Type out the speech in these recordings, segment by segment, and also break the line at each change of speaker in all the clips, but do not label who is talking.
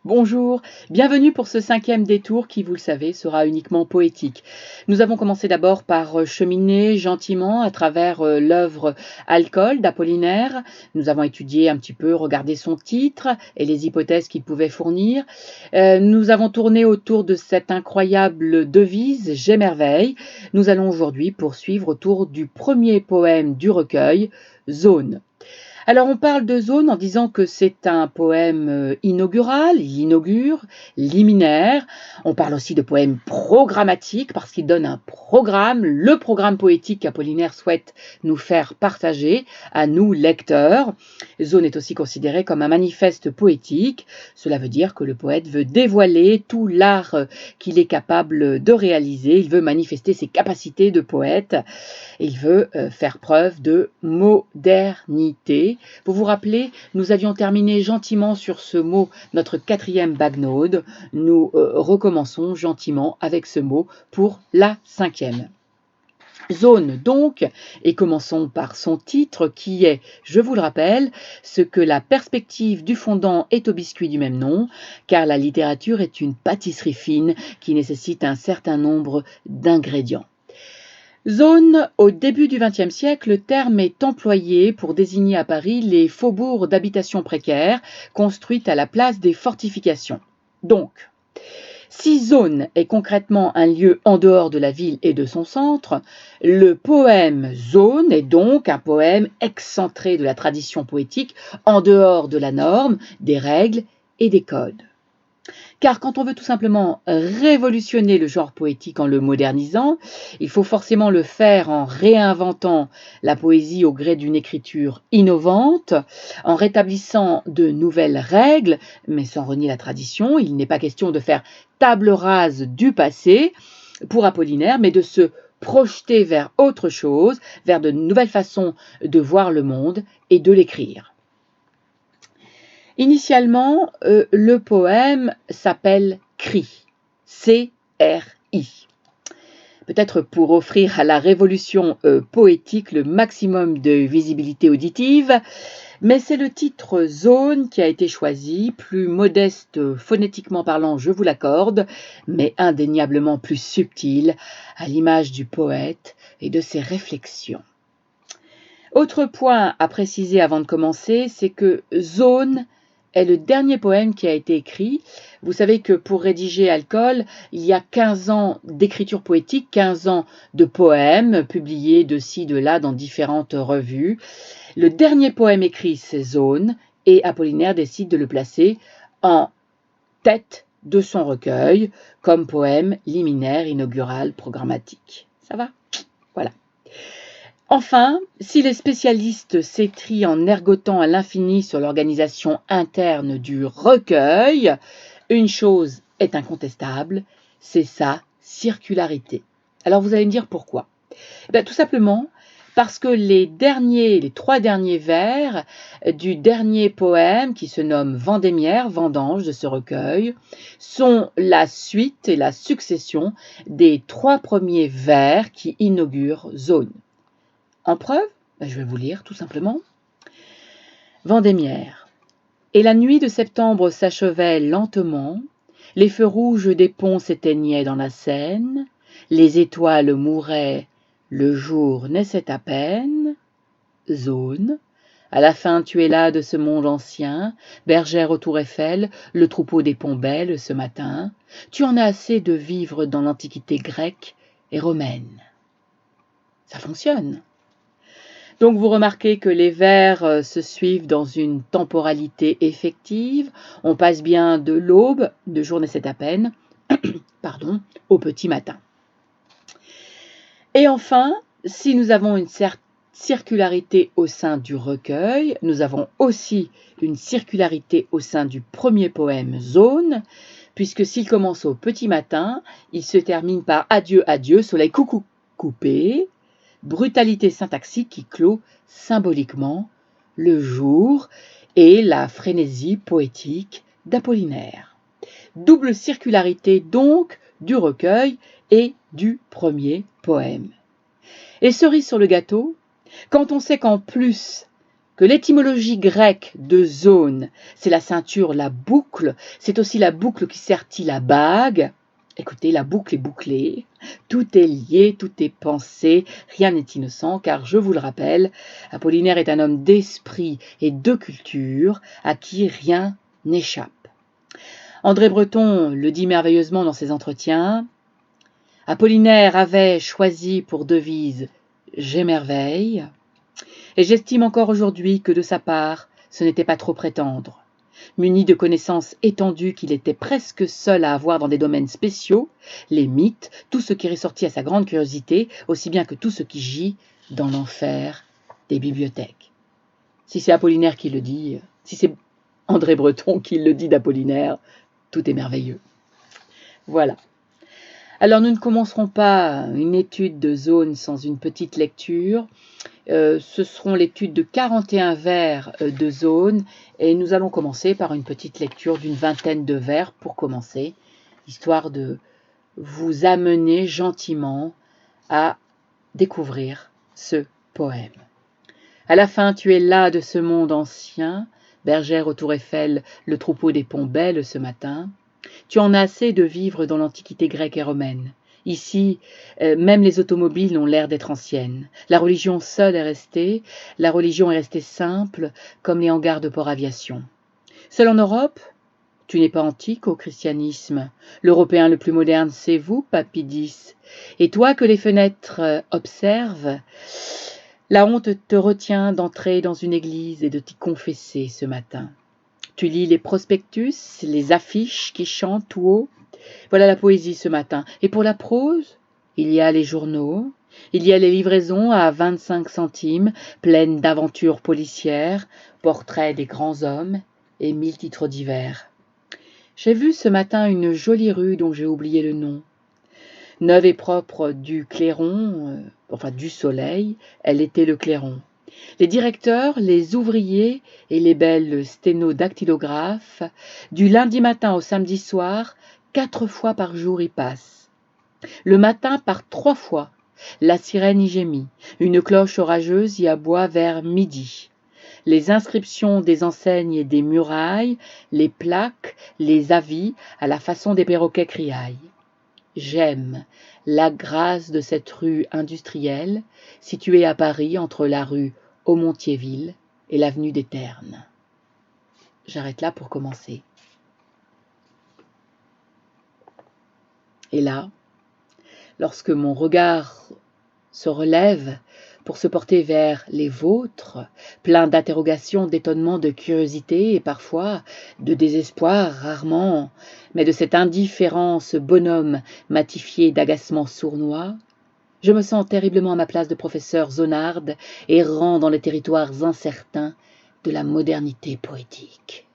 Bonjour, bienvenue pour ce 5e détour qui, vous le savez, sera uniquement poétique. Nous avons commencé d'abord par cheminer gentiment à travers l'œuvre Alcool d'Apollinaire. Nous avons étudié un petit peu, regardé son titre et les hypothèses qu'il pouvait fournir. Nous avons tourné autour de cette incroyable devise J'émerveille. Nous allons aujourd'hui poursuivre autour du premier poème du recueil, Zone. Alors on parle de Zone en disant que c'est un poème inaugural, il inaugure, liminaire. On parle aussi de poème programmatique parce qu'il donne un programme, le programme poétique qu'Apollinaire souhaite nous faire partager à nous lecteurs. Zone est aussi considéré comme un manifeste poétique. Cela veut dire que le poète veut dévoiler tout l'art qu'il est capable de réaliser. Il veut manifester ses capacités de poète. Et il veut faire preuve de modernité. Vous vous rappelez, nous avions terminé gentiment sur ce mot, notre 4e bagnode. Nous recommençons gentiment avec ce mot pour la 5e. Zone donc, et commençons par son titre qui est, je vous le rappelle, ce que la perspective du fondant est au biscuit du même nom, car la littérature est une pâtisserie fine qui nécessite un certain nombre d'ingrédients. Zone, au début du XXe siècle, le terme est employé pour désigner à Paris les faubourgs d'habitation précaires construites à la place des fortifications. Donc, si zone est concrètement un lieu en dehors de la ville et de son centre, le poème Zone est donc un poème excentré de la tradition poétique, en dehors de la norme, des règles et des codes. Car quand on veut tout simplement révolutionner le genre poétique en le modernisant, il faut forcément le faire en réinventant la poésie au gré d'une écriture innovante, en rétablissant de nouvelles règles, mais sans renier la tradition. Il n'est pas question de faire table rase du passé pour Apollinaire, mais de se projeter vers autre chose, vers de nouvelles façons de voir le monde et de l'écrire. Initialement, le poème s'appelle Cri, C-R-I. Peut-être pour offrir à la révolution poétique le maximum de visibilité auditive, mais c'est le titre Zone qui a été choisi, plus modeste phonétiquement parlant, je vous l'accorde, mais indéniablement plus subtil, à l'image du poète et de ses réflexions. Autre point à préciser avant de commencer, c'est que Zone est le dernier poème qui a été écrit. Vous savez que pour rédiger Alcool, il y a 15 ans d'écriture poétique, 15 ans de poèmes publiés de ci, de là dans différentes revues. Le dernier poème écrit, c'est Zone, et Apollinaire décide de le placer en tête de son recueil comme poème liminaire, inaugural, programmatique. Ça va ? Voilà. Enfin, si les spécialistes s'étrient en ergotant à l'infini sur l'organisation interne du recueil, une chose est incontestable, c'est sa circularité. Alors vous allez me dire pourquoi ? Tout simplement parce que les 3 derniers vers du dernier poème qui se nomme Vendémiaire, vendange de ce recueil, sont la suite et la succession des 3 premiers vers qui inaugurent Zone. En preuve, je vais vous lire tout simplement. Vendémiaire. Et la nuit de septembre s'achevait lentement, les feux rouges des ponts s'éteignaient dans la Seine, les étoiles mouraient, le jour naissait à peine. Zone. À la fin tu es là de ce monde ancien, bergère au Tour Eiffel, le troupeau des Pombelles ce matin. Tu en as assez de vivre dans l'antiquité grecque et romaine. Ça fonctionne. Donc vous remarquez que les vers se suivent dans une temporalité effective. On passe bien de l'aube, de jour naissait à peine, au petit matin. Et enfin, si nous avons une certaine circularité au sein du recueil, nous avons aussi une circularité au sein du premier poème Zone, puisque s'il commence au petit matin, il se termine par Adieu, adieu, soleil coucou coupé, brutalité syntaxique qui clôt symboliquement le jour et la frénésie poétique d'Apollinaire. Double circularité donc du recueil et du premier poème. Et cerise sur le gâteau, quand on sait qu'en plus que l'étymologie grecque de zone, c'est la ceinture, la boucle, c'est aussi la boucle qui sertit la bague. Écoutez, la boucle est bouclée, tout est lié, tout est pensé, rien n'est innocent, car je vous le rappelle, Apollinaire est un homme d'esprit et de culture, à qui rien n'échappe. André Breton le dit merveilleusement dans ses entretiens, Apollinaire avait choisi pour devise « J'émerveille », et j'estime encore aujourd'hui que de sa part, ce n'était pas trop prétendre. Muni de connaissances étendues qu'il était presque seul à avoir dans des domaines spéciaux, les mythes, tout ce qui ressortit à sa grande curiosité, aussi bien que tout ce qui gît dans l'enfer des bibliothèques. Si c'est Apollinaire qui le dit, si c'est André Breton qui le dit d'Apollinaire, tout est merveilleux. Voilà. Alors nous ne commencerons pas une étude de zone sans une petite lecture. Ce seront l'étude de 41 vers de zone et nous allons commencer par une petite lecture d'une vingtaine de vers pour commencer, histoire de vous amener gentiment à découvrir ce poème. À la fin, tu es là de ce monde ancien, bergère au Tour Eiffel, le troupeau des ponts belles ce matin. Tu en as assez de vivre dans l'antiquité grecque et romaine. Ici, même les automobiles ont l'air d'être anciennes. La religion seule est restée. La religion est restée simple, comme les hangars de port aviation. Seul en Europe, tu n'es pas antique au christianisme. L'Européen le plus moderne, c'est vous, Papidis. Et toi que les fenêtres observent, la honte te retient d'entrer dans une église et de t'y confesser ce matin. Tu lis les prospectus, les affiches qui chantent tout haut. Voilà la poésie ce matin. Et pour la prose, il y a les journaux, il y a les livraisons à 25 centimes, pleines d'aventures policières, portraits des grands hommes et 1000 titres divers. J'ai vu ce matin une jolie rue dont j'ai oublié le nom. Neuve et propre du clairon, du soleil, elle était le clairon. Les directeurs, les ouvriers et les belles sténodactylographes, du lundi matin au samedi soir, 4 fois par jour y passent. Le matin par 3 fois, la sirène y gémit, une cloche orageuse y aboie vers midi. Les inscriptions des enseignes et des murailles, les plaques, les avis, à la façon des perroquets criaillent. J'aime la grâce de cette rue industrielle, située à Paris entre la rue Aumont-Thiéville et l'avenue des Ternes. J'arrête là pour commencer. Et là, lorsque mon regard se relève pour se porter vers les vôtres, plein d'interrogations, d'étonnement, de curiosité et parfois de désespoir, rarement, mais de cette indifférence bonhomme matifiée d'agacement sournois, je me sens terriblement à ma place de professeur zonarde, errant dans les territoires incertains de la modernité poétique.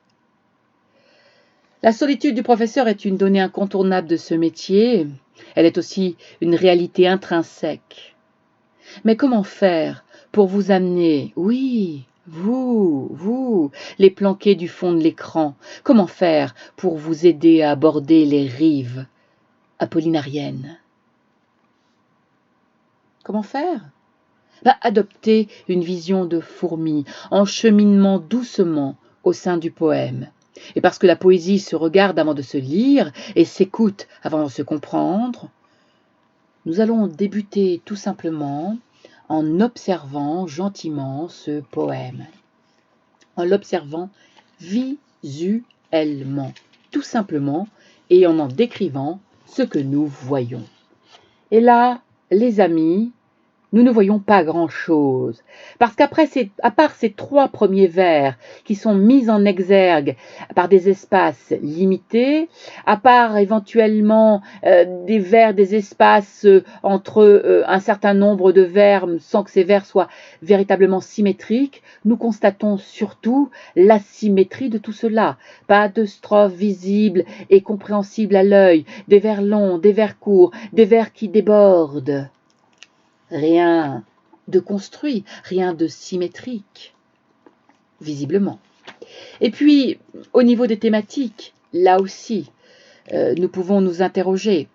La solitude du professeur est une donnée incontournable de ce métier, elle est aussi une réalité intrinsèque. Mais comment faire pour vous amener, oui, vous, les planqués du fond de l'écran, comment faire pour vous aider à aborder les rives apollinariennes? Comment faire? Adopter une vision de fourmi, en cheminement doucement au sein du poème. Et parce que la poésie se regarde avant de se lire et s'écoute avant de se comprendre, nous allons débuter tout simplement en observant gentiment ce poème, en l'observant visuellement, tout simplement, et en décrivant ce que nous voyons. Et là, les amis, nous ne voyons pas grand-chose, parce à part ces 3 premiers vers qui sont mis en exergue par des espaces limités, à part éventuellement des espaces entre un certain nombre de vers sans que ces vers soient véritablement symétriques, nous constatons surtout l'asymétrie de tout cela. Pas de strophes visibles et compréhensibles à l'œil, des vers longs, des vers courts, des vers qui débordent. Rien de construit, rien de symétrique, visiblement. Et puis, au niveau des thématiques, là aussi, nous pouvons nous interroger.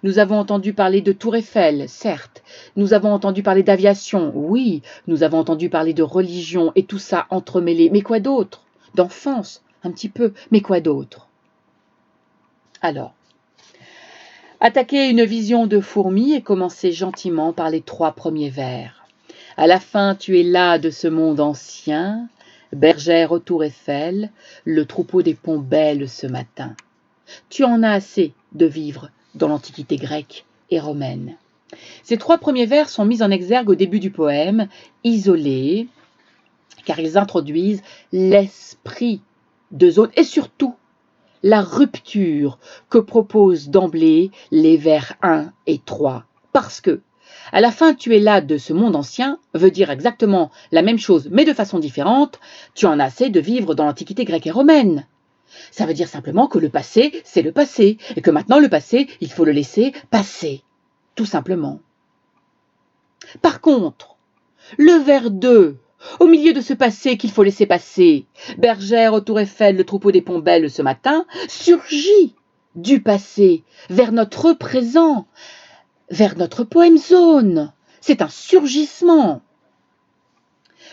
Nous avons entendu parler de Tour Eiffel, certes. Nous avons entendu parler d'aviation, oui. Nous avons entendu parler de religion et tout ça entremêlé. Mais quoi d'autre? D'enfance, un petit peu. Mais quoi d'autre? Alors, attaquez une vision de fourmi et commencez gentiment par les 3 premiers vers. À la fin, tu es là de ce monde ancien, bergère au Tour Eiffel, le troupeau des ponts belle ce matin. Tu en as assez de vivre dans l'Antiquité grecque et romaine. Ces 3 premiers vers sont mis en exergue au début du poème, isolés, car ils introduisent l'esprit de zone et surtout la rupture que proposent d'emblée les vers 1 et 3. Parce que, à la fin, tu es là de ce monde ancien, veut dire exactement la même chose, mais de façon différente, tu en as assez de vivre dans l'Antiquité grecque et romaine. Ça veut dire simplement que le passé, c'est le passé, et que maintenant le passé, il faut le laisser passer, tout simplement. Par contre, le vers 2, au milieu de ce passé qu'il faut laisser passer, bergère au Tour Eiffel, le troupeau des ponts belle ce matin, surgit du passé vers notre présent, vers notre poème zone. C'est un surgissement.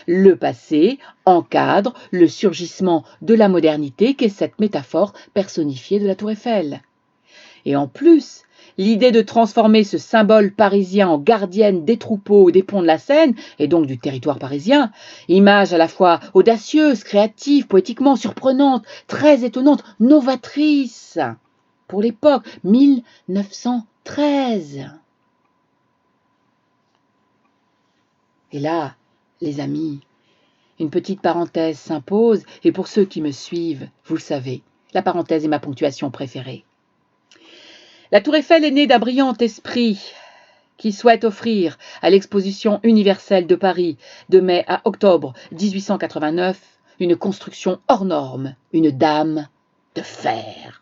Le passé encadre le surgissement de la modernité qu'est cette métaphore personnifiée de la Tour Eiffel. Et en plus, l'idée de transformer ce symbole parisien en gardienne des troupeaux des ponts de la Seine, et donc du territoire parisien, image à la fois audacieuse, créative, poétiquement surprenante, très étonnante, novatrice, pour l'époque, 1913. Et là, les amis, une petite parenthèse s'impose, et pour ceux qui me suivent, vous le savez, la parenthèse est ma ponctuation préférée. La Tour Eiffel est née d'un brillant esprit qui souhaite offrir à l'exposition universelle de Paris de mai à octobre 1889 une construction hors norme, une dame de fer.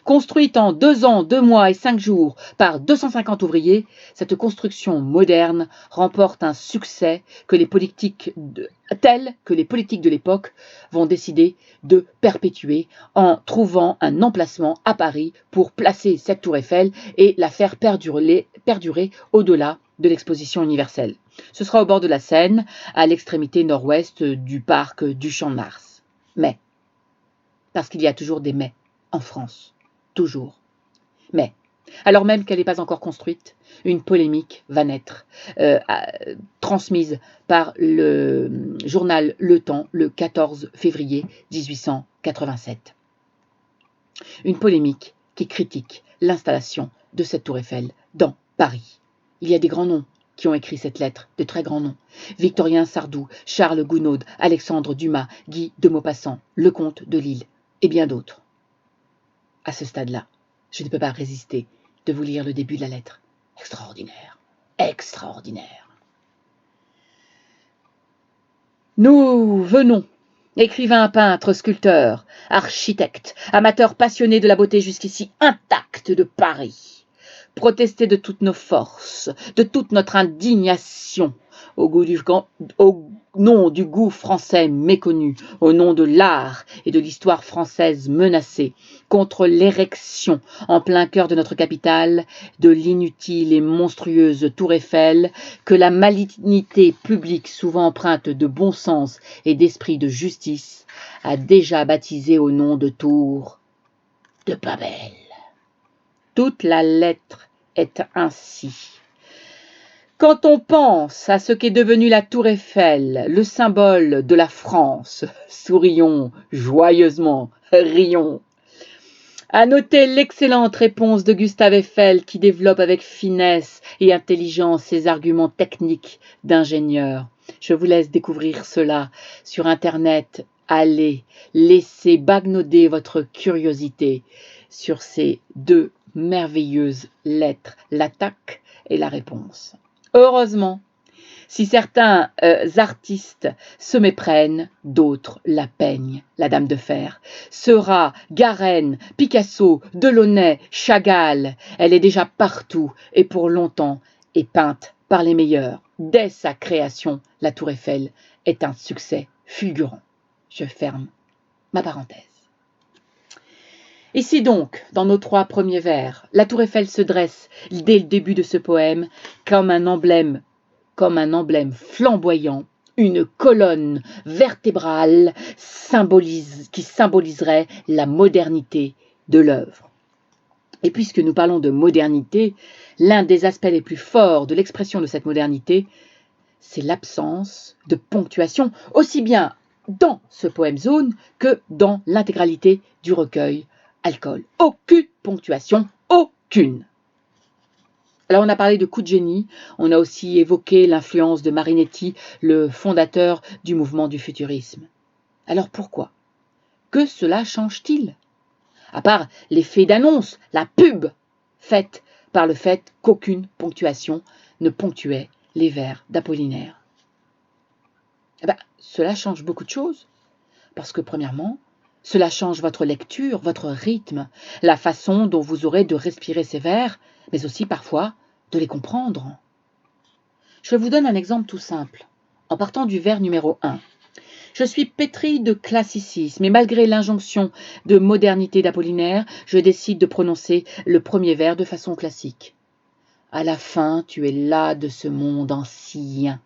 Construite en 2 ans, 2 mois et 5 jours par 250 ouvriers, cette construction moderne remporte un succès tel que les politiques de l'époque vont décider de perpétuer en trouvant un emplacement à Paris pour placer cette tour Eiffel et la faire perdurer au-delà de l'exposition universelle. Ce sera au bord de la Seine, à l'extrémité nord-ouest du parc du Champ de Mars. Mais, parce qu'il y a toujours des mais en France. Toujours. Mais, alors même qu'elle n'est pas encore construite, une polémique va naître, transmise par le journal Le Temps le 14 février 1887. Une polémique qui critique l'installation de cette tour Eiffel dans Paris. Il y a des grands noms qui ont écrit cette lettre, de très grands noms. Victorien Sardou, Charles Gounod, Alexandre Dumas, Guy de Maupassant, Lecomte de Lille et bien d'autres. À ce stade-là, je ne peux pas résister de vous lire le début de la lettre. Extraordinaire, extraordinaire. Nous venons, écrivain, peintre, sculpteur, architecte, amateur passionné de la beauté jusqu'ici intacte de Paris, protester de toutes nos forces, de toute notre indignation, au nom du goût français méconnu, au nom de l'art et de l'histoire française menacée, contre l'érection en plein cœur de notre capitale de l'inutile et monstrueuse tour Eiffel que la malignité publique, souvent empreinte de bon sens et d'esprit de justice, a déjà baptisée au nom de tour de Babel. Toute la lettre est ainsi. Quand on pense à ce qu'est devenu la tour Eiffel, le symbole de la France, sourions joyeusement, rions. À noter l'excellente réponse de Gustave Eiffel qui développe avec finesse et intelligence ses arguments techniques d'ingénieur. Je vous laisse découvrir cela sur Internet. Allez, laissez bagnoder votre curiosité sur ces 2 merveilleuses lettres, l'attaque et la réponse. Heureusement, si certains artistes se méprennent, d'autres la peignent, la Dame de Fer. Seurat, Garenne, Picasso, Delaunay, Chagall, elle est déjà partout et pour longtemps et peinte par les meilleurs. Dès sa création, la Tour Eiffel est un succès fulgurant. Je ferme ma parenthèse. Ici donc, dans nos 3 premiers vers, la tour Eiffel se dresse dès le début de ce poème comme un emblème flamboyant, une colonne vertébrale qui symboliserait la modernité de l'œuvre. Et puisque nous parlons de modernité, l'un des aspects les plus forts de l'expression de cette modernité, c'est l'absence de ponctuation, aussi bien dans ce poème Zone que dans l'intégralité du recueil Alcool. Aucune ponctuation, aucune. Alors on a parlé de coup de génie, on a aussi évoqué l'influence de Marinetti, le fondateur du mouvement du futurisme. Alors pourquoi? Que cela change-t-il? À part l'effet d'annonce, la pub faite par le fait qu'aucune ponctuation ne ponctuait les vers d'Apollinaire. Cela change beaucoup de choses, parce que premièrement, cela change votre lecture, votre rythme, la façon dont vous aurez de respirer ces vers, mais aussi parfois de les comprendre. Je vous donne un exemple tout simple, en partant du vers numéro 1. Je suis pétrie de classicisme, et malgré l'injonction de modernité d'Apollinaire, je décide de prononcer le premier vers de façon classique. À la fin, tu es là de ce monde ancien.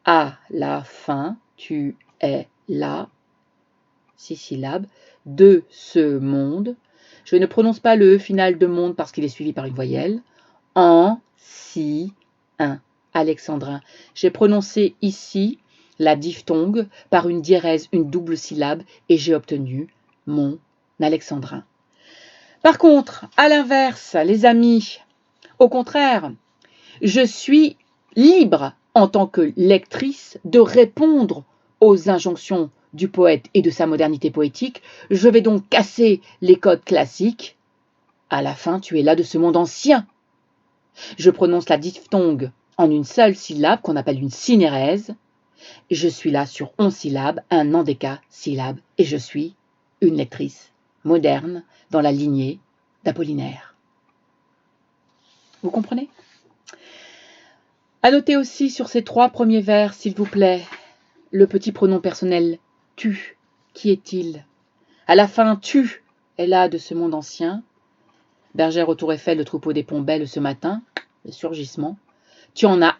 À la fin, tu es là, 6 syllabes, de ce monde. Je ne prononce pas le E final de monde parce qu'il est suivi par une voyelle. En, si, un, alexandrin. J'ai prononcé ici la diphtongue par une diérèse, une double syllabe, et j'ai obtenu mon alexandrin. Par contre, à l'inverse, les amis, au contraire, je suis libre en tant que lectrice de répondre aux injonctions du poète et de sa modernité poétique. Je vais donc casser les codes classiques. À la fin, tu es là de ce monde ancien. Je prononce la diphtongue en une seule syllabe qu'on appelle une synérèse. Je suis là sur 11 syllabes, un endécasyllabe, et je suis une lectrice moderne dans la lignée d'Apollinaire. Vous comprenez? À noter aussi sur ces 3 premiers vers, s'il vous plaît, le petit pronom personnel « tu ». Qui est-il? À la fin, tu est là de ce monde ancien. Bergère au Tour Eiffel, le troupeau des Pombelles ce matin, le surgissement. Tu en as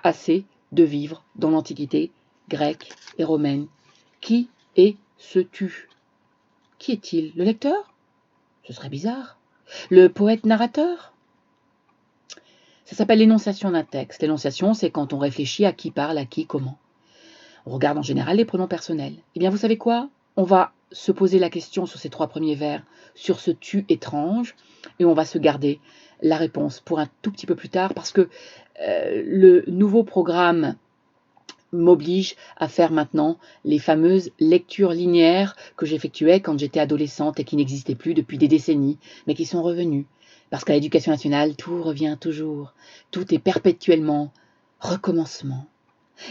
assez de vivre dans l'Antiquité grecque et romaine. Qui est ce tu? Qui est-il? Le lecteur? Ce serait bizarre. Le poète narrateur? Ça s'appelle l'énonciation d'un texte. L'énonciation, c'est quand on réfléchit à qui parle, à qui, comment. On regarde en général les pronoms personnels. Eh bien, vous savez quoi? On va se poser la question sur ces 3 premiers vers, sur ce tu étrange, et on va se garder la réponse pour un tout petit peu plus tard, parce que le nouveau programme m'oblige à faire maintenant les fameuses lectures linéaires que j'effectuais quand j'étais adolescente et qui n'existaient plus depuis des décennies, mais qui sont revenues. Parce qu'à l'éducation nationale, tout revient toujours. Tout est perpétuellement recommencement.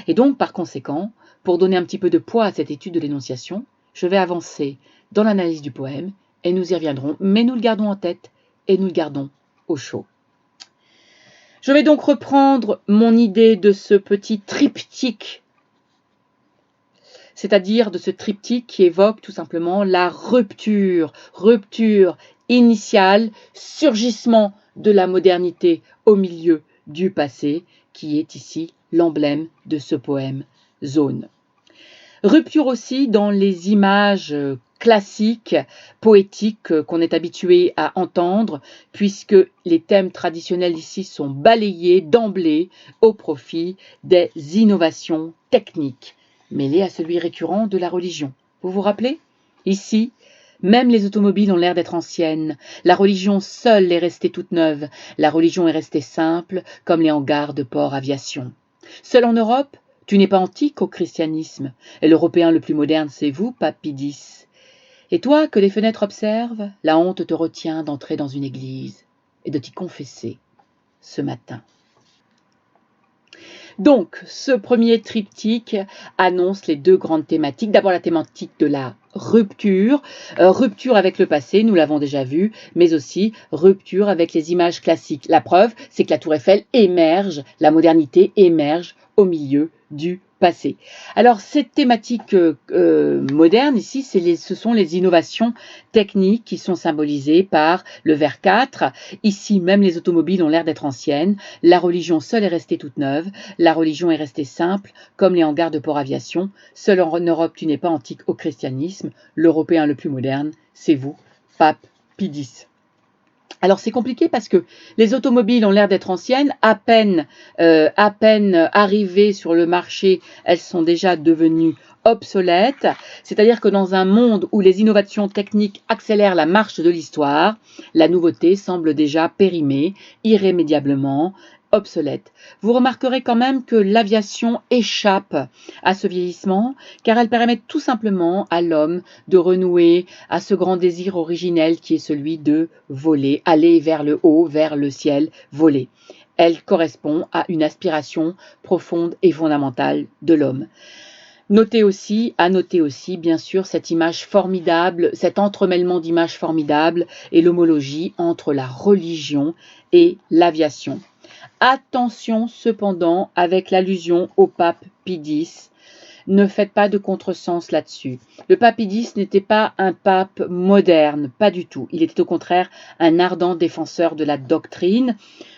Et donc, par conséquent, pour donner un petit peu de poids à cette étude de l'énonciation, je vais avancer dans l'analyse du poème et nous y reviendrons, mais nous le gardons en tête et nous le gardons au chaud. Je vais donc reprendre mon idée de ce petit triptyque, c'est-à-dire de ce triptyque qui évoque tout simplement la rupture initiale, surgissement de la modernité au milieu du passé, qui est ici l'emblème de ce poème Zone. Rupture aussi dans les images classiques, poétiques qu'on est habitué à entendre, puisque les thèmes traditionnels ici sont balayés d'emblée au profit des innovations techniques, mêlées à celui récurrent de la religion. Vous vous rappelez? Ici, même les automobiles ont l'air d'être anciennes. La religion seule est restée toute neuve. La religion est restée simple, comme les hangars de port aviation. Seul en Europe, tu n'es pas antique au christianisme, et l'Européen le plus moderne, c'est vous, Pape Pie X. Et toi, que les fenêtres observent, la honte te retient d'entrer dans une église et de t'y confesser ce matin. Donc, ce premier triptyque annonce les 2 grandes thématiques. D'abord, la thématique de la rupture, rupture avec le passé, nous l'avons déjà vu, mais aussi rupture avec les images classiques. La preuve, c'est que la Tour Eiffel émerge, la modernité émerge au milieu du passé. Alors cette thématique moderne ici, ce sont les innovations techniques qui sont symbolisées par le vers 4. Ici, même les automobiles ont l'air d'être anciennes. La religion seule est restée toute neuve. La religion est restée simple, comme les hangars de port aviation. Seul en Europe, tu n'es pas antique au christianisme. L'Européen le plus moderne, c'est vous, pape Pie X. Alors c'est compliqué parce que les automobiles ont l'air d'être anciennes, à peine arrivées sur le marché, elles sont déjà devenues obsolètes. C'est-à-dire que dans un monde où les innovations techniques accélèrent la marche de l'histoire, la nouveauté semble déjà périmée, irrémédiablement obsolète. Vous remarquerez quand même que l'aviation échappe à ce vieillissement, car elle permet tout simplement à l'homme de renouer à ce grand désir originel qui est celui de voler, aller vers le haut, vers le ciel, voler. Elle correspond à une aspiration profonde et fondamentale de l'homme. À noter aussi, bien sûr, cette image formidable, cet entremêlement d'images formidables et l'homologie entre la religion et l'aviation. Attention cependant avec l'allusion au pape Pie X. Ne faites pas de contresens là-dessus. Le pape Pie X n'était pas un pape moderne, pas du tout. Il était au contraire un ardent défenseur de la doctrine.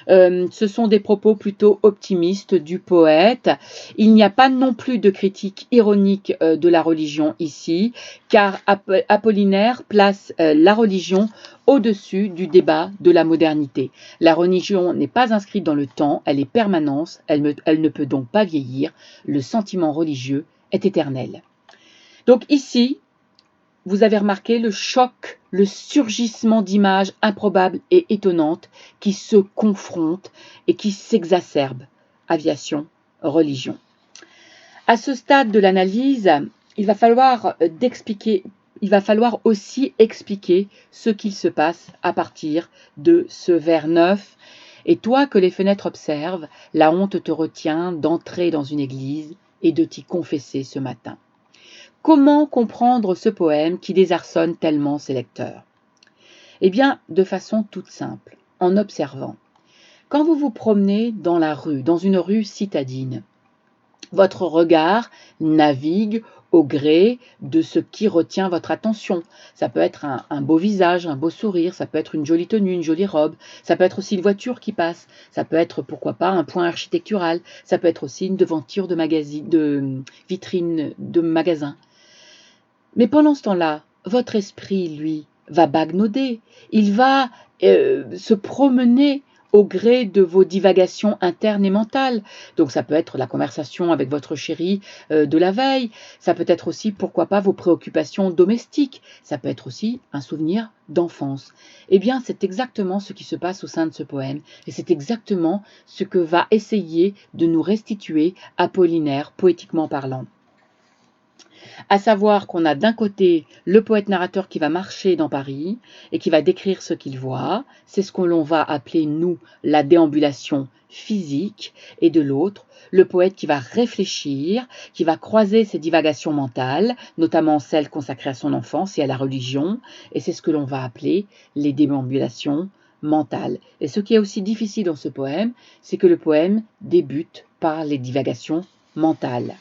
Ce sont des propos plutôt optimistes du poète. Il n'y a pas non plus de critique ironique de la religion ici, car Apollinaire place la religion au-dessus du débat de la modernité. La religion n'est pas inscrite dans le temps, elle est permanente, elle ne peut donc pas vieillir. Le sentiment religieux est éternel. Donc ici, vous avez remarqué le choc, le surgissement d'images improbables et étonnantes qui se confrontent et qui s'exacerbent. Aviation, religion. À ce stade de l'analyse, il va falloir aussi expliquer ce qu'il se passe à partir de ce vers 9. Et toi que les fenêtres observent, la honte te retient d'entrer dans une église et de t'y confesser ce matin. Comment comprendre ce poème qui désarçonne tellement ses lecteurs? Eh bien, de façon toute simple, en observant. Quand vous vous promenez dans la rue, dans une rue citadine, votre regard navigue au gré de ce qui retient votre attention. Ça peut être un beau visage, un beau sourire, ça peut être une jolie tenue, une jolie robe, ça peut être aussi une voiture qui passe, ça peut être, pourquoi pas, un point architectural, ça peut être aussi une devanture de vitrine de magasin. Mais pendant ce temps-là, votre esprit, lui, va bagnauder, il va se promener au gré de vos divagations internes et mentales. Donc ça peut être la conversation avec votre chéri de la veille, ça peut être aussi, pourquoi pas, vos préoccupations domestiques, ça peut être aussi un souvenir d'enfance. Eh bien, c'est exactement ce qui se passe au sein de ce poème, et c'est exactement ce que va essayer de nous restituer Apollinaire, poétiquement parlant. À savoir qu'on a d'un côté le poète-narrateur qui va marcher dans Paris et qui va décrire ce qu'il voit, c'est ce que l'on va appeler, nous, la déambulation physique, et de l'autre, le poète qui va réfléchir, qui va croiser ses divagations mentales, notamment celles consacrées à son enfance et à la religion, et c'est ce que l'on va appeler les déambulations mentales. Et ce qui est aussi difficile dans ce poème, c'est que le poème débute par les divagations mentales.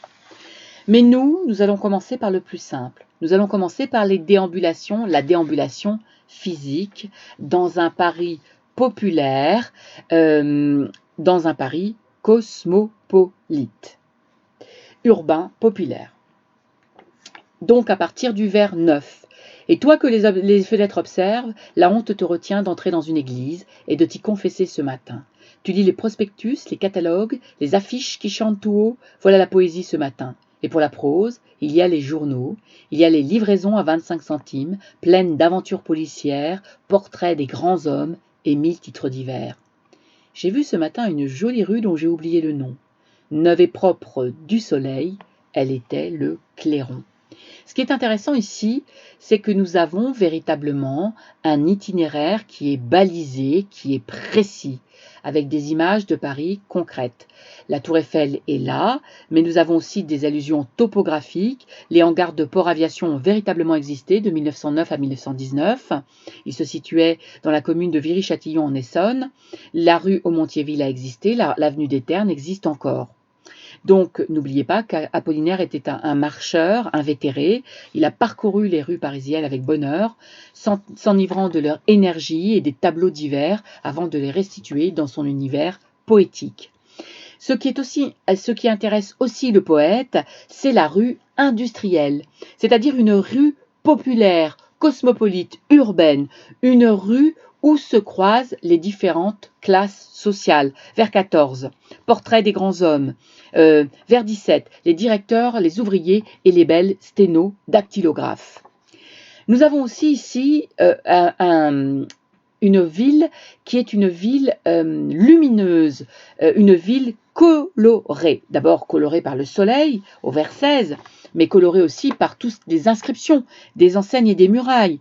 Mais nous allons commencer par le plus simple. Nous allons commencer par la déambulation physique, dans un Paris populaire, dans un Paris cosmopolite, urbain, populaire. Donc à partir du vers 9. Et toi que les fenêtres observent, la honte te retient d'entrer dans une église et de t'y confesser ce matin. Tu lis les prospectus, les catalogues, les affiches qui chantent tout haut, voilà la poésie ce matin. Et pour la prose, il y a les journaux, il y a les livraisons à 25 centimes, pleines d'aventures policières, portraits des grands hommes et 1000 titres divers. J'ai vu ce matin une jolie rue dont j'ai oublié le nom. Neuve et propre du soleil, elle était le Clairon. Ce qui est intéressant ici, c'est que nous avons véritablement un itinéraire qui est balisé, qui est précis, avec des images de Paris concrètes. La Tour Eiffel est là, mais nous avons aussi des allusions topographiques. Les hangars de Port Aviation ont véritablement existé de 1909 à 1919. Ils se situaient dans la commune de Viry-Châtillon en Essonne. La rue Aumont-Thiéville a existé, l'avenue des Ternes existe encore. Donc, n'oubliez pas qu'Apollinaire était un marcheur invétéré. Il a parcouru les rues parisiennes avec bonheur, s'enivrant de leur énergie et des tableaux divers avant de les restituer dans son univers poétique. Ce qui intéresse aussi le poète, c'est la rue industrielle, c'est-à-dire une rue populaire, cosmopolite, urbaine, une rue où se croisent les différentes classes sociales. Vers 14, portrait des grands hommes. Vers 17, les directeurs, les ouvriers et les belles sténo-dactylographes. Nous avons aussi ici une ville qui est une ville lumineuse, une ville colorée. D'abord colorée par le soleil, au vers 16, mais colorée aussi par toutes les inscriptions, des enseignes et des murailles,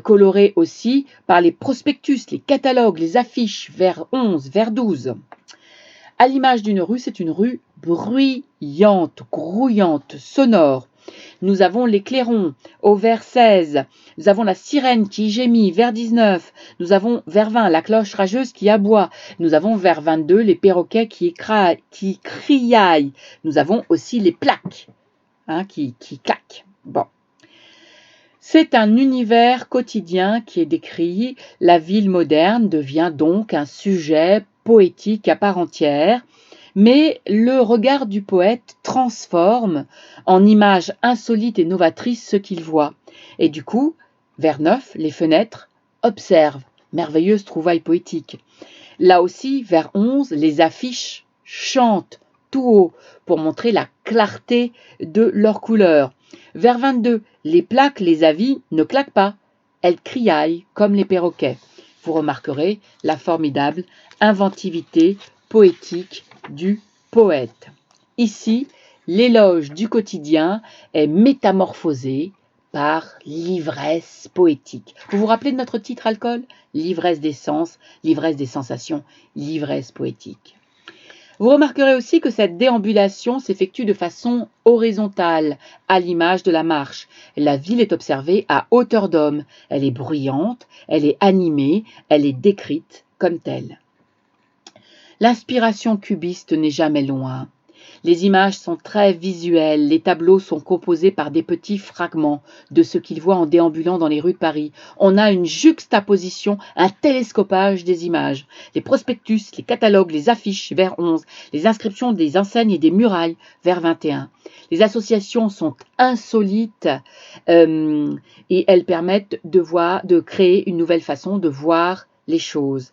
colorée aussi par les prospectus, les catalogues, les affiches, vers 11, vers 12. À l'image d'une rue, c'est une rue bruyante, grouillante, sonore. Nous avons les clairons au vers 16, nous avons la sirène qui gémit, vers 19, nous avons vers 20 la cloche rageuse qui aboie, nous avons vers 22 les perroquets qui criaillent, nous avons aussi les plaques qui claquent. Bon. C'est un univers quotidien qui est décrit, la ville moderne devient donc un sujet poétique à part entière, mais le regard du poète transforme en images insolites et novatrices ce qu'il voit. Et du coup, vers 9, les fenêtres observent, merveilleuse trouvaille poétique. Là aussi, vers 11, les affiches chantent tout haut pour montrer la clarté de leurs couleurs. Vers 22, les plaques, les avis ne claquent pas, elles criaillent comme les perroquets. Vous remarquerez la formidable inventivité poétique du poète. Ici, l'éloge du quotidien est métamorphosé par l'ivresse poétique. Vous vous rappelez de notre titre Alcool ? L'ivresse des sens, l'ivresse des sensations, l'ivresse poétique. Vous remarquerez aussi que cette déambulation s'effectue de façon horizontale, à l'image de la marche. La ville est observée à hauteur d'homme. Elle est bruyante, elle est animée, elle est décrite comme telle. L'inspiration cubiste n'est jamais loin. Les images sont très visuelles, les tableaux sont composés par des petits fragments de ce qu'il voit en déambulant dans les rues de Paris. On a une juxtaposition, un télescopage des images. Les prospectus, les catalogues, les affiches, vers 11, les inscriptions des enseignes et des murailles, vers 21. Les associations sont insolites et elles permettent de créer une nouvelle façon de voir les choses.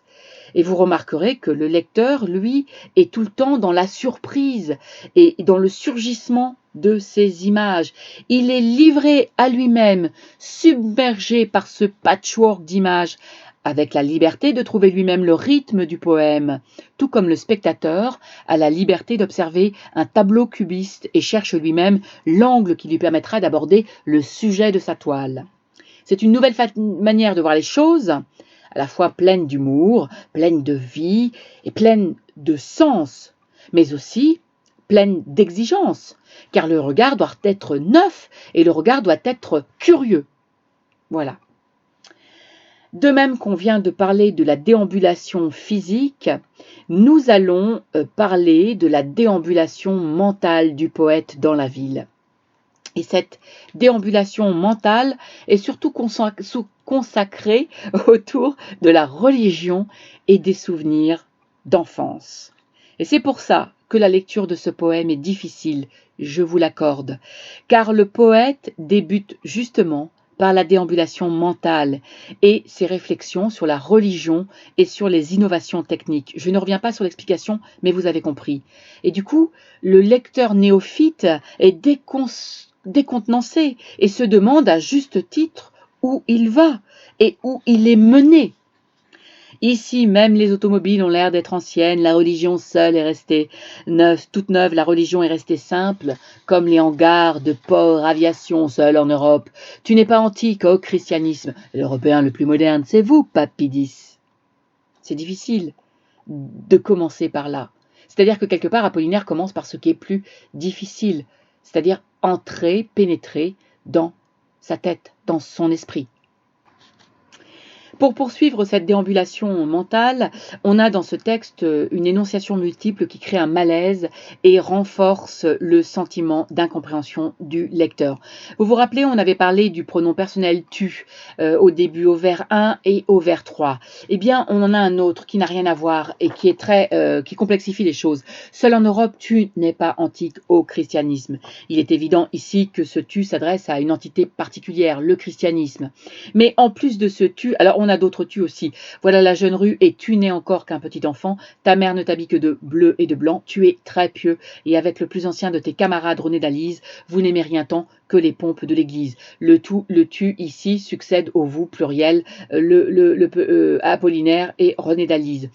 Et vous remarquerez que le lecteur, lui, est tout le temps dans la surprise et dans le surgissement de ces images. Il est livré à lui-même, submergé par ce patchwork d'images, avec la liberté de trouver lui-même le rythme du poème, tout comme le spectateur a la liberté d'observer un tableau cubiste et cherche lui-même l'angle qui lui permettra d'aborder le sujet de sa toile. C'est une nouvelle manière de voir les choses, à la fois pleine d'humour, pleine de vie et pleine de sens, mais aussi pleine d'exigence, car le regard doit être neuf et le regard doit être curieux. Voilà. De même qu'on vient de parler de la déambulation physique, nous allons parler de la déambulation mentale du poète dans la ville. Et cette déambulation mentale est surtout consacrée autour de la religion et des souvenirs d'enfance. Et c'est pour ça que la lecture de ce poème est difficile, je vous l'accorde, car le poète débute justement par la déambulation mentale et ses réflexions sur la religion et sur les innovations techniques. Je ne reviens pas sur l'explication, mais vous avez compris. Et du coup, le lecteur néophyte est décontenancé et se demande à juste titre où il va et où il est mené. Ici, même les automobiles ont l'air d'être anciennes, la religion seule est restée neuve, toute neuve, la religion est restée simple, comme les hangars de port aviation seuls en Europe. Tu n'es pas antique, ô christianisme, l'Européen le plus moderne, c'est vous, Papidis. C'est difficile de commencer par là. C'est-à-dire que quelque part, Apollinaire commence par ce qui est plus difficile, c'est-à-dire entrer, pénétrer dans sa tête, dans son esprit. Pour poursuivre cette déambulation mentale, on a dans ce texte une énonciation multiple qui crée un malaise et renforce le sentiment d'incompréhension du lecteur. Vous vous rappelez, on avait parlé du pronom personnel tu au début, au vers 1 et au vers 3. Eh bien, on en a un autre qui n'a rien à voir et qui complexifie les choses. Seul en Europe, tu n'est pas antique au christianisme. Il est évident ici que ce tu s'adresse à une entité particulière, le christianisme. Mais en plus de ce tu, alors on a d'autres tu aussi. Voilà la jeune rue et tu n'es encore qu'un petit enfant. Ta mère ne t'habille que de bleu et de blanc. Tu es très pieux et avec le plus ancien de tes camarades René d'Alise, vous n'aimez rien tant que les pompes de l'église. Le tu ici succède au vous pluriel, Apollinaire et René d'Alise.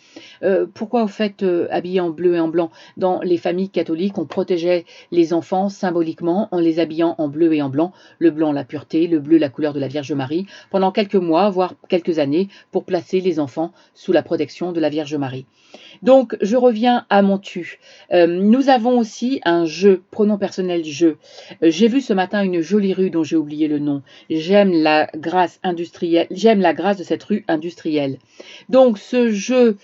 Pourquoi au fait habillé en bleu et en blanc? Dans les familles catholiques, on protégeait les enfants symboliquement en les habillant en bleu et en blanc. Le blanc la pureté, le bleu la couleur de la Vierge Marie, pendant quelques mois, voire quelques années, pour placer les enfants sous la protection de la Vierge Marie. Donc, je reviens à mon tu. Nous avons aussi un je, pronom personnel je. J'ai vu ce matin une jolie rue dont j'ai oublié le nom. J'aime la grâce de cette rue industrielle. Donc, ce je,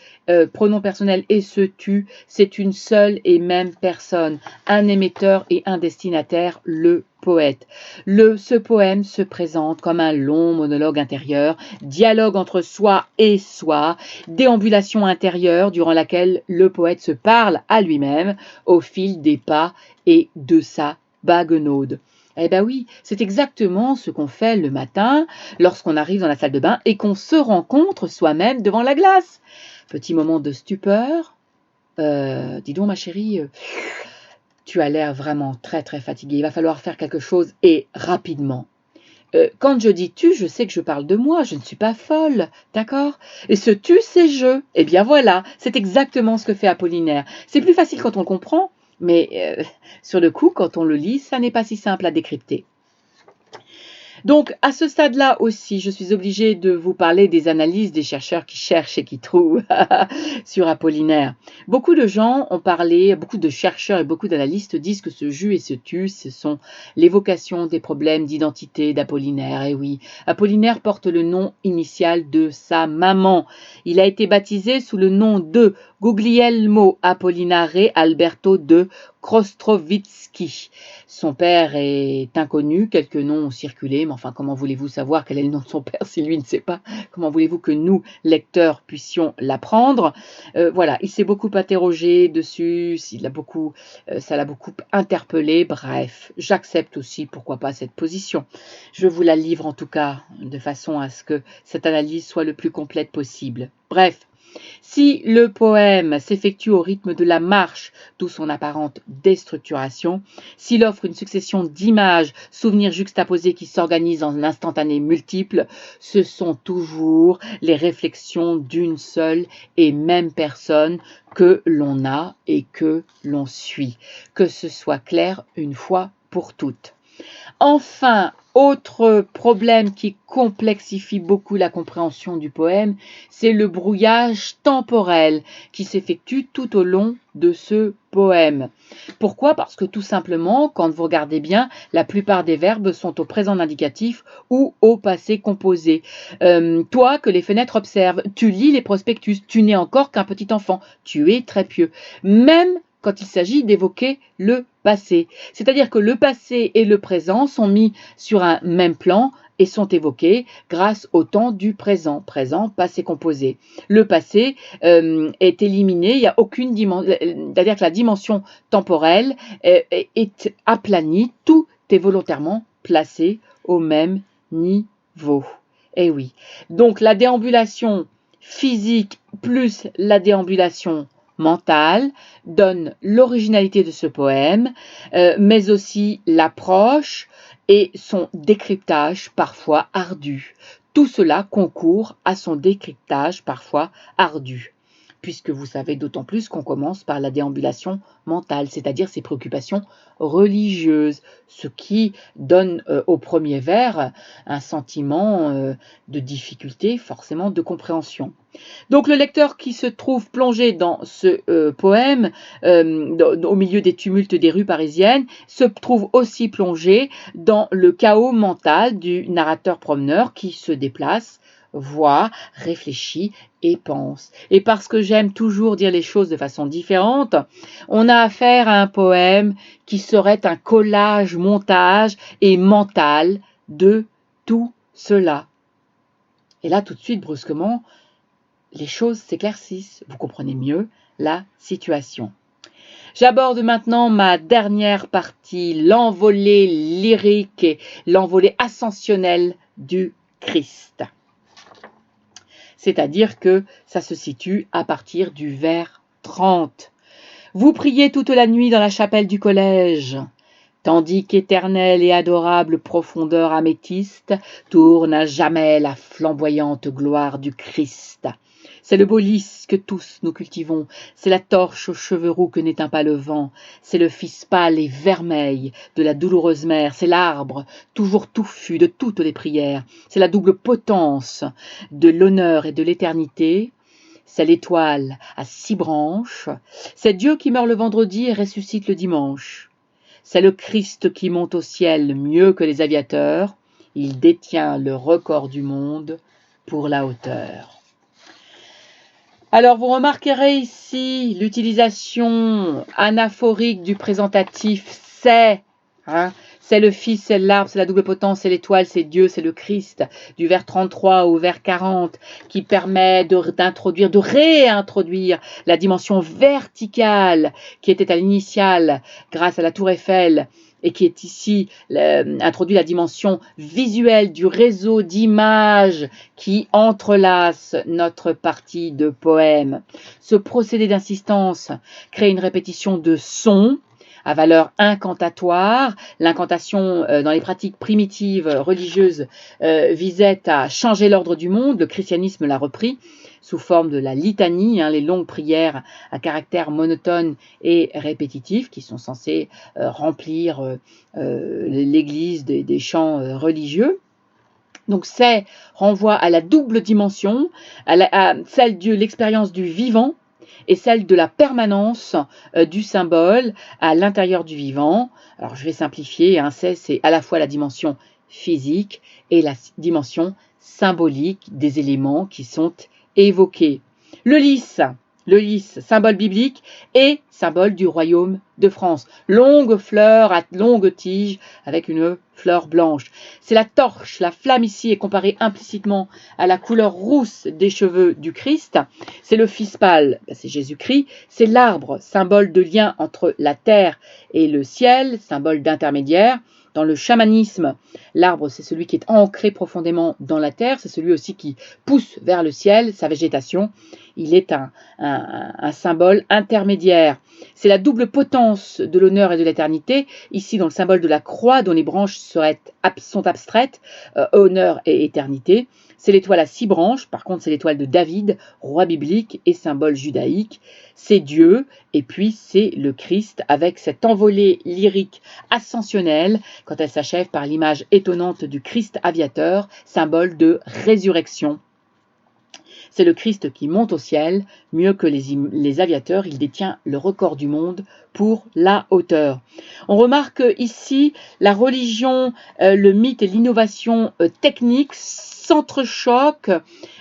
pronom personnel et ce tu, c'est une seule et même personne, un émetteur et un destinataire, le poète. Ce poème se présente comme un long monologue intérieur, dialogue entre soi et soi, déambulation intérieure durant laquelle le poète se parle à lui-même au fil des pas et de sa baguenaude. Eh bien oui, c'est exactement ce qu'on fait le matin lorsqu'on arrive dans la salle de bain et qu'on se rencontre soi-même devant la glace. Petit moment de stupeur. Dis donc ma chérie, tu as l'air vraiment très très fatiguée. Il va falloir faire quelque chose et rapidement. Quand je dis tu, je sais que je parle de moi, je ne suis pas folle, d'accord? Et ce tu, c'est je. Eh bien voilà, c'est exactement ce que fait Apollinaire. C'est plus facile quand on le comprend, mais sur le coup, quand on le lit, ça n'est pas si simple à décrypter. Donc, à ce stade-là aussi, je suis obligée de vous parler des analyses des chercheurs qui cherchent et qui trouvent sur Apollinaire. Beaucoup de gens ont parlé, beaucoup de chercheurs et beaucoup d'analystes disent que ce jus et ce tu, ce sont l'évocation des problèmes d'identité d'Apollinaire. Et oui, Apollinaire porte le nom initial de sa maman. Il a été baptisé sous le nom de Guglielmo Apollinare Alberto de Krostrovitsky. Son père est inconnu, quelques noms ont circulé, mais enfin, comment voulez-vous savoir quel est le nom de son père si lui ne sait pas? Comment voulez-vous que nous, lecteurs, puissions l'apprendre? Voilà, il s'est beaucoup interrogé dessus, ça l'a beaucoup interpellé, bref, j'accepte aussi, pourquoi pas, cette position. Je vous la livre en tout cas, de façon à ce que cette analyse soit le plus complète possible. Bref. Si le poème s'effectue au rythme de la marche, d'où son apparente déstructuration, s'il offre une succession d'images, souvenirs juxtaposés qui s'organisent en instantanés multiples, ce sont toujours les réflexions d'une seule et même personne que l'on a et que l'on suit. Que ce soit clair une fois pour toutes. Enfin, autre problème qui complexifie beaucoup la compréhension du poème, c'est le brouillage temporel qui s'effectue tout au long de ce poème. Pourquoi? Parce que tout simplement, quand vous regardez bien, la plupart des verbes sont au présent indicatif ou au passé composé. Toi que les fenêtres observent, tu lis les prospectus, tu n'es encore qu'un petit enfant, tu es très pieux. Même quand il s'agit d'évoquer le passé. C'est-à-dire que le passé et le présent sont mis sur un même plan et sont évoqués grâce au temps du présent. Présent, passé composé. Le passé est éliminé, il n'y a aucune dimension, c'est-à-dire que la dimension temporelle est aplanie, tout est volontairement placé au même niveau. Eh oui. Donc la déambulation physique plus la déambulation mentale donne l'originalité de ce poème, mais aussi l'approche et son décryptage parfois ardu. Tout cela concourt à son décryptage parfois ardu, puisque vous savez d'autant plus qu'on commence par la déambulation mentales, c'est-à-dire ses préoccupations religieuses, ce qui donne au premier vers un sentiment de difficulté, forcément de compréhension. Donc le lecteur qui se trouve plongé dans ce poème, au milieu des tumultes des rues parisiennes, se trouve aussi plongé dans le chaos mental du narrateur promeneur qui se déplace, voit, réfléchit et pense. Et parce que j'aime toujours dire les choses de façon différente, on a affaire à un poème qui serait un collage, montage et mental de tout cela. Et là, tout de suite, brusquement, les choses s'éclaircissent, vous comprenez mieux la situation. J'aborde maintenant ma dernière partie, l'envolée lyrique et l'envolée ascensionnelle du Christ. C'est-à-dire que ça se situe à partir du vers 30. Vous priez toute la nuit dans la chapelle du collège, tandis qu'éternelle et adorable profondeur améthyste tourne à jamais la flamboyante gloire du Christ. C'est le beau lys que tous nous cultivons, c'est la torche aux cheveux roux que n'éteint pas le vent, c'est le fils pâle et vermeil de la douloureuse mère, c'est l'arbre toujours touffu de toutes les prières, c'est la double potence de l'honneur et de l'éternité, c'est l'étoile à 6 branches, c'est Dieu qui meurt le vendredi et ressuscite le dimanche. C'est le Christ qui monte au ciel mieux que les aviateurs, il détient le record du monde pour la hauteur. Alors, vous remarquerez ici l'utilisation anaphorique du présentatif « c'est ». C'est le Fils, c'est l'arbre, c'est la double potence, c'est l'étoile, c'est Dieu, c'est le Christ, du vers 33 au vers 40, qui permet d'introduire, de réintroduire la dimension verticale qui était à l'initiale grâce à la tour Eiffel, et qui est ici introduit la dimension visuelle du réseau d'images qui entrelace notre partie de poème. Ce procédé d'insistance crée une répétition de sons à valeur incantatoire. L'incantation dans les pratiques primitives religieuses visait à changer l'ordre du monde. Le christianisme l'a repris sous forme de la litanie, les longues prières à caractère monotone et répétitif qui sont censées remplir l'église des chants religieux. Donc c'est renvoie à la double dimension, à celle de l'expérience du vivant et celle de la permanence du symbole à l'intérieur du vivant. Alors je vais simplifier, c'est à la fois la dimension physique et la dimension symbolique des éléments qui sont évoqués. Le lys, symbole biblique et symbole du royaume de France. Longue fleur à longue tige avec une fleur blanche. C'est la torche, la flamme ici est comparée implicitement à la couleur rousse des cheveux du Christ. C'est le Fils pâle, c'est Jésus-Christ. C'est l'arbre, symbole de lien entre la terre et le ciel, symbole d'intermédiaire. Dans le chamanisme, l'arbre, c'est celui qui est ancré profondément dans la terre, c'est celui aussi qui pousse vers le ciel, sa végétation. Il est un symbole intermédiaire. C'est la double potence de l'honneur et de l'éternité, ici dans le symbole de la croix dont les branches sont abstraites, honneur et éternité. C'est l'étoile à 6 branches, par contre c'est l'étoile de David, roi biblique et symbole judaïque. C'est Dieu, et puis c'est le Christ avec cette envolée lyrique ascensionnelle quand elle s'achève par l'image étonnante du Christ aviateur, symbole de résurrection. C'est le Christ qui monte au ciel, mieux que les aviateurs, il détient le record du monde pour la hauteur. On remarque ici la religion, le mythe et l'innovation technique s'entrechoquent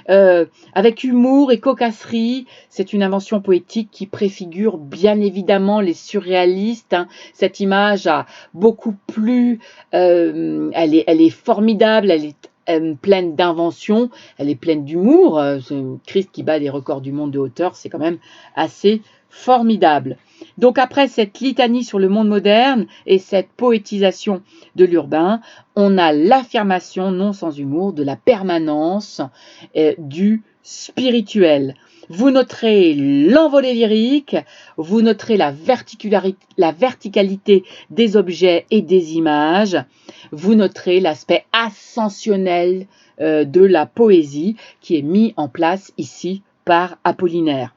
avec humour et cocasserie. C'est une invention poétique qui préfigure bien évidemment les surréalistes. Cette image a beaucoup plu, elle est formidable, elle est pleine d'inventions, elle est pleine d'humour. C'est Christ qui bat des records du monde de hauteur, c'est quand même assez formidable. Donc après cette litanie sur le monde moderne et cette poétisation de l'urbain, on a l'affirmation non sans humour de la permanence du spirituel. Vous noterez l'envolée lyrique, vous noterez la verticalité des objets et des images, vous noterez l'aspect ascensionnel de la poésie qui est mis en place ici par Apollinaire.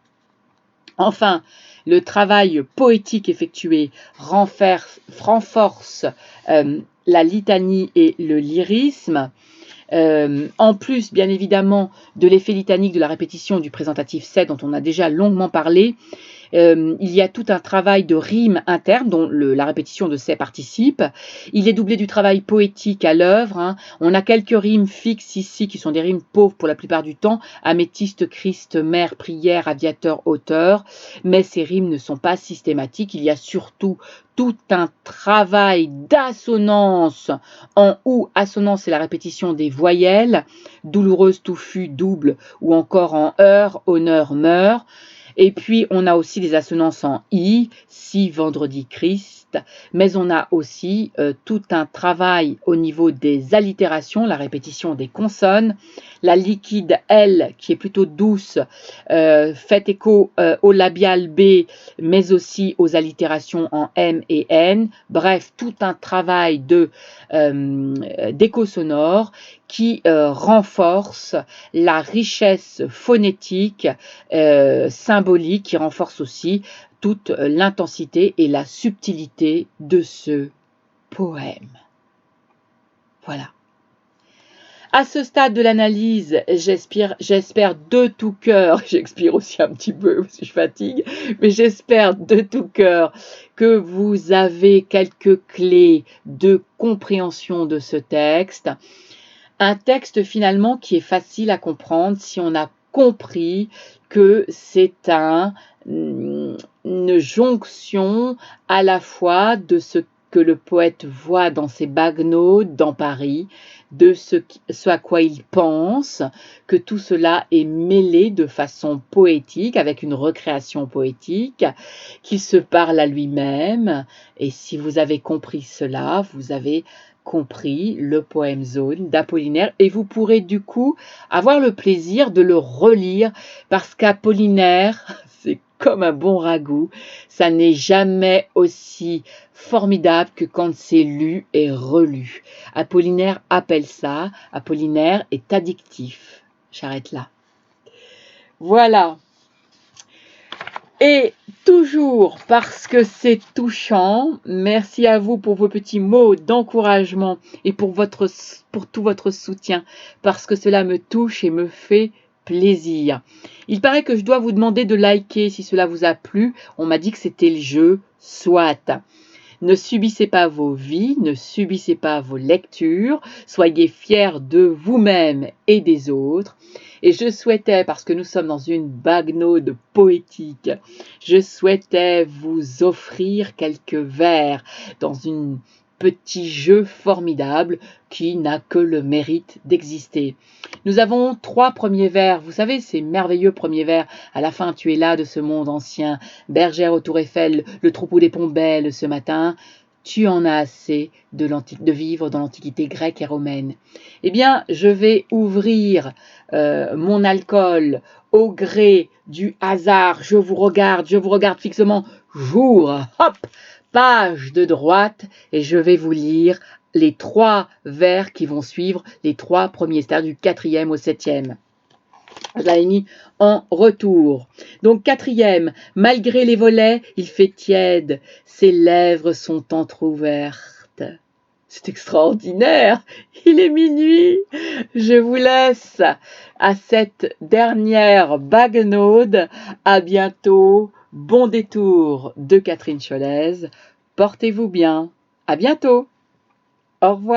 Enfin, Le travail poétique effectué renforce la litanie et le lyrisme. En plus, bien évidemment, de l'effet litanique de la répétition du présentatif c'est dont on a déjà longuement parlé, il y a tout un travail de rime interne dont la répétition de ces participe. Il est doublé du travail poétique à l'œuvre. Hein. On a quelques rimes fixes ici qui sont des rimes pauvres pour la plupart du temps. Améthyste, Christ, mère, prière, aviateur, auteur. Mais ces rimes ne sont pas systématiques. Il y a surtout tout un travail d'assonance en ou. Assonance, c'est la répétition des voyelles. Douloureuse, touffue, double ou encore en heure, honneur, meurt. Et puis, on a aussi des assonances en i, si, vendredi, Christ, mais on a aussi tout un travail au niveau des allitérations, la répétition des consonnes, la liquide L, qui est plutôt douce, fait écho au labial B, mais aussi aux allitérations en M et N, bref, tout un travail d'écho sonore qui renforce la richesse phonétique, symbolique, qui renforce aussi toute l'intensité et la subtilité de ce poème. Voilà. À ce stade de l'analyse, j'espère de tout cœur, j'expire aussi un petit peu parce que je fatigue, mais j'espère de tout cœur que vous avez quelques clés de compréhension de ce texte. Un texte finalement qui est facile à comprendre si on a compris que c'est une jonction à la fois de ce que le poète voit dans ses baguenaud dans Paris, de ce à quoi il pense, que tout cela est mêlé de façon poétique, avec une recréation poétique, qu'il se parle à lui-même. Et si vous avez compris cela, vous avez compris le poème Zone d'Apollinaire et vous pourrez du coup avoir le plaisir de le relire parce qu'Apollinaire, c'est comme un bon ragoût, ça n'est jamais aussi formidable que quand c'est lu et relu. Apollinaire appelle ça, Apollinaire est addictif. J'arrête là. Voilà. Et toujours parce que c'est touchant, merci à vous pour vos petits mots d'encouragement et pour tout votre soutien, parce que cela me touche et me fait plaisir. Il paraît que je dois vous demander de liker si cela vous a plu. On m'a dit que c'était le jeu, soit. Ne subissez pas vos vies, ne subissez pas vos lectures, soyez fiers de vous-même et des autres. Et je souhaitais, parce que nous sommes dans une baguenaude poétique, je souhaitais vous offrir quelques vers dans un petit jeu formidable qui n'a que le mérite d'exister. Nous avons 3 premiers vers, vous savez, ces merveilleux premiers vers, à la fin tu es là de ce monde ancien, bergère au Tour Eiffel, le troupeau des pombelles ce matin, tu en as assez de vivre dans l'Antiquité grecque et romaine. Eh bien, je vais ouvrir mon alcool au gré du hasard. Je vous regarde fixement, jour, hop, page de droite, et je vais vous lire les 3 vers qui vont suivre, les 3 premiers, c'est-à-dire du 4e au 7e. Je l'avais mis en retour. Donc 4e, malgré les volets, il fait tiède, ses lèvres sont entr'ouvertes. C'est extraordinaire, il est minuit. Je vous laisse à cette dernière baguenaude. À bientôt, bon détour de Catherine Cholez. Portez-vous bien, à bientôt. Au revoir.